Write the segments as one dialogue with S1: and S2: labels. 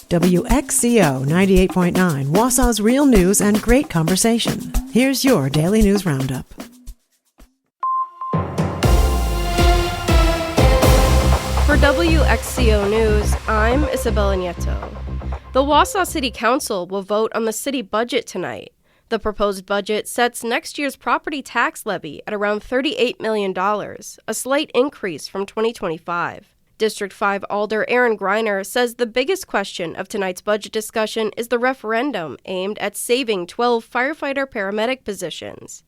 S1: WXCO 98.9, Wausau's real news and great conversation. Here's your Daily News Roundup.
S2: For WXCO News, I'm Isabella Nieto. The Wausau City Council will vote on the city budget tonight. The proposed budget sets next year's property tax levy at around $38 million, a slight increase from 2025. District 5 Alder Aaron Greiner says the biggest question of tonight's budget discussion is the referendum aimed at saving 12 firefighter-paramedic positions.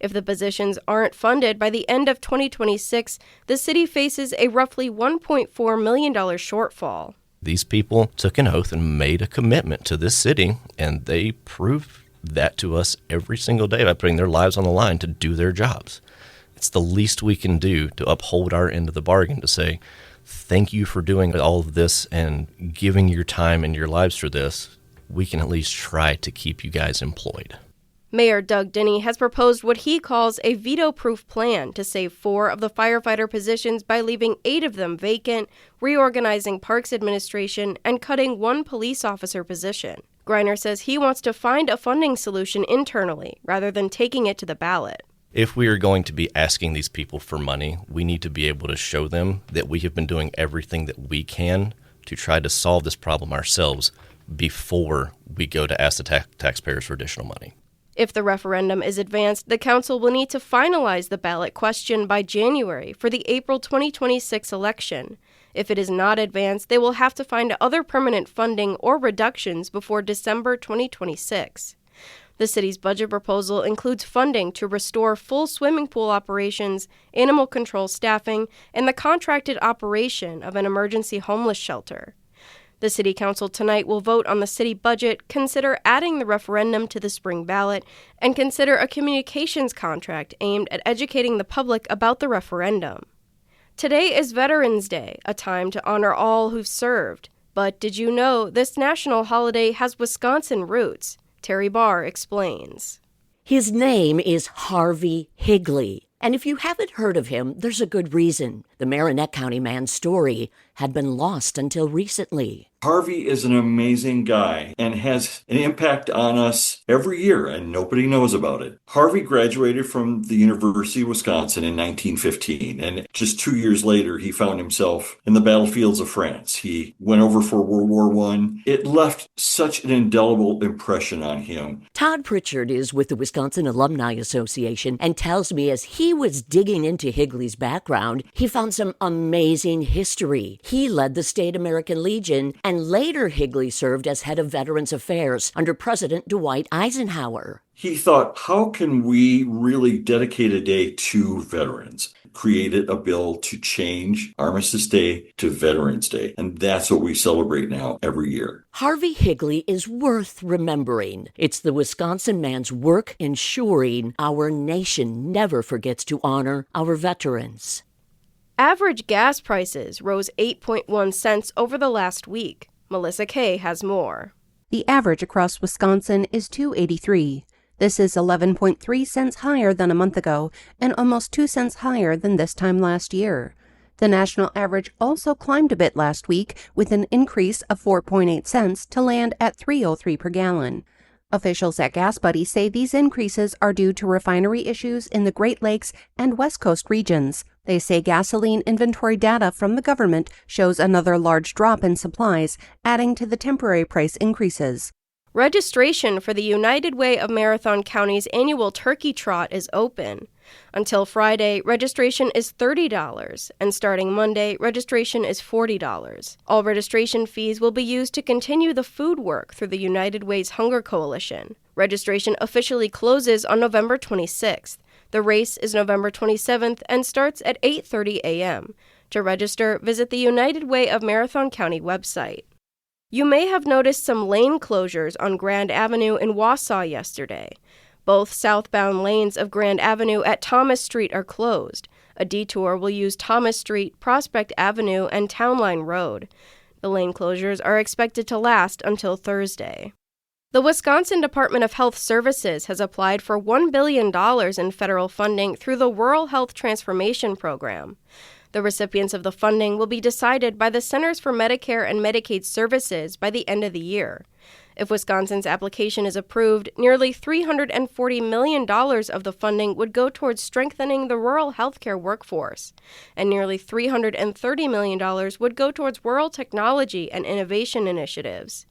S2: If the positions aren't funded by the end of 2026, the city faces a roughly $1.4 million shortfall.
S3: These people took an oath and made a commitment to this city, and they prove that to us every single day by putting their lives on the line to do their jobs. It's the least we can do to uphold our end of the bargain, to say, thank you for doing all of this and giving your time and your lives for this. We can at least try to keep you guys employed.
S2: Mayor Doug Denny has proposed what he calls a veto-proof plan to save 4 of the firefighter positions by leaving 8 of them vacant, reorganizing Parks Administration, and cutting 1 police officer position. Greiner says he wants to find a funding solution internally rather than taking it to the ballot.
S3: If we are going to be asking these people for money, we need to be able to show them that we have been doing everything that we can to try to solve this problem ourselves before we go to ask the taxpayers for additional money.
S2: If the referendum is advanced, the council will need to finalize the ballot question by January for the April 2026 election. If it is not advanced, they will have to find other permanent funding or reductions before December 2026. The city's budget proposal includes funding to restore full swimming pool operations, animal control staffing, and the contracted operation of an emergency homeless shelter. The City Council tonight will vote on the city budget, consider adding the referendum to the spring ballot, and consider a communications contract aimed at educating the public about the referendum. Today is Veterans Day, a time to honor all who've served. But did you know this national holiday has Wisconsin roots? Terry Barr explains.
S4: His name is Harvey Higley. And if you haven't heard of him, there's a good reason. The Marinette County man's story had been lost until recently.
S5: Harvey is an amazing guy and has an impact on us every year, and nobody knows about it. Harvey graduated from the University of Wisconsin in 1915, and just 2 years later, he found himself in the battlefields of France. He went over for World War I. It left such an indelible impression on him.
S4: Todd Pritchard is with the Wisconsin Alumni Association and tells me as he was digging into Higley's background, he found some amazing history. He led the State American Legion, and later Higley served as head of Veterans Affairs under President Dwight Eisenhower.
S5: He thought, how can we really dedicate a day to veterans? Created a bill to change Armistice Day to Veterans Day, and that's what we celebrate now every year.
S4: Harvey Higley is worth remembering. It's the Wisconsin man's work ensuring our nation never forgets to honor our veterans.
S2: Average gas prices rose 8.1 cents over the last week. Melissa Kay has more.
S6: The average across Wisconsin is $2.83. This is 11.3 cents higher than a month ago and almost 2 cents higher than this time last year. The national average also climbed a bit last week with an increase of 4.8 cents to land at $3.03 per gallon. Officials at Gas Buddy say these increases are due to refinery issues in the Great Lakes and West Coast regions. They say gasoline inventory data from the government shows another large drop in supplies, adding to the temporary price increases.
S2: Registration for the United Way of Marathon County's annual Turkey Trot is open. Until Friday, registration is $30, and starting Monday, registration is $40. All registration fees will be used to continue the food work through the United Way's Hunger Coalition. Registration officially closes on November 26th. The race is November 27th and starts at 8:30 a.m. To register, visit the United Way of Marathon County website. You may have noticed some lane closures on Grand Avenue in Wausau yesterday. Both southbound lanes of Grand Avenue at Thomas Street are closed. A detour will use Thomas Street, Prospect Avenue, and Town Line Road. The lane closures are expected to last until Thursday. The Wisconsin Department of Health Services has applied for $1 billion in federal funding through the Rural Health Transformation Program. The recipients of the funding will be decided by the Centers for Medicare and Medicaid Services by the end of the year. If Wisconsin's application is approved, nearly $340 million of the funding would go towards strengthening the rural healthcare workforce, and nearly $330 million would go towards rural technology and innovation initiatives.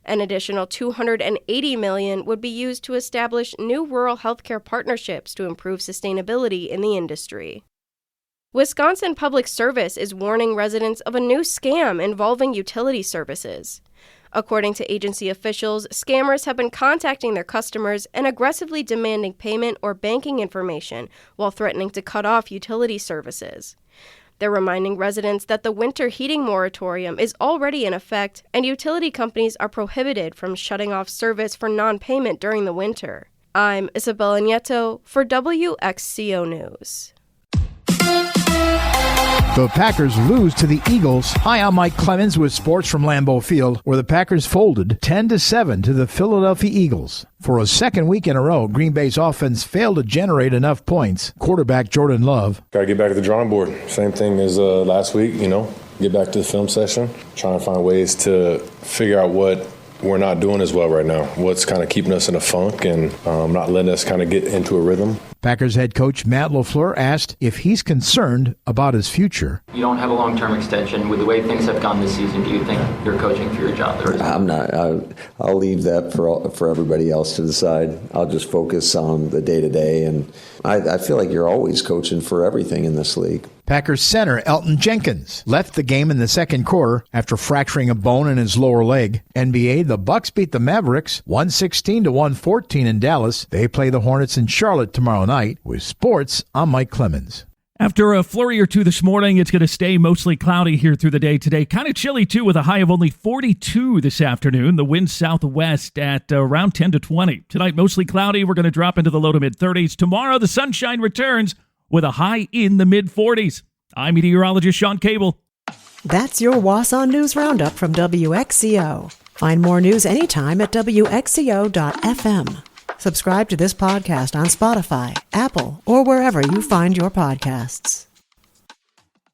S2: An additional $280 million would be used to establish new rural healthcare partnerships to improve sustainability in the industry. Wisconsin Public Service is warning residents of a new scam involving utility services. According to agency officials, scammers have been contacting their customers and aggressively demanding payment or banking information while threatening to cut off utility services. They're reminding residents that the winter heating moratorium is already in effect and utility companies are prohibited from shutting off service for non-payment during the winter. I'm Isabella Nieto for WXCO News.
S7: The Packers lose to the Eagles. Hi, I'm Mike Clemens with sports from Lambeau Field, where the Packers folded 10-7 to the Philadelphia Eagles. For a second week in a row, Green Bay's offense failed to generate enough points. Quarterback Jordan Love.
S8: Got to get back to the drawing board. Same thing as last week, get back to the film session, trying to find ways to figure out what we're not doing as well right now, what's kind of keeping us in a funk and not letting us kind of get into a rhythm.
S7: Packers head coach Matt LaFleur asked if he's concerned about his future.
S9: You don't have a long-term extension. With the way things have gone this season, do you think you're coaching for your job?
S10: I'm not. I'll leave that for everybody else to decide. I'll just focus on the day-to-day, and I feel like you're always coaching for everything in this league.
S7: Packers center Elton Jenkins left the game in the second quarter after fracturing a bone in his lower leg. NBA, the Bucks beat the Mavericks 116-114 in Dallas. They play the Hornets in Charlotte tomorrow night. With sports, I'm Mike Clemens.
S11: After a flurry or two this morning, it's going to stay mostly cloudy here through the day today. Kind of chilly, too, with a high of only 42 this afternoon. The wind southwest at around 10 to 20. Tonight, mostly cloudy. We're going to drop into the low to mid-30s. Tomorrow, the sunshine returns with a high in the mid-40s. I'm meteorologist Sean Cable.
S1: That's your Wausau News Roundup from WXCO. Find more news anytime at WXCO.FM. Subscribe to this podcast on Spotify, Apple, or wherever you find your podcasts.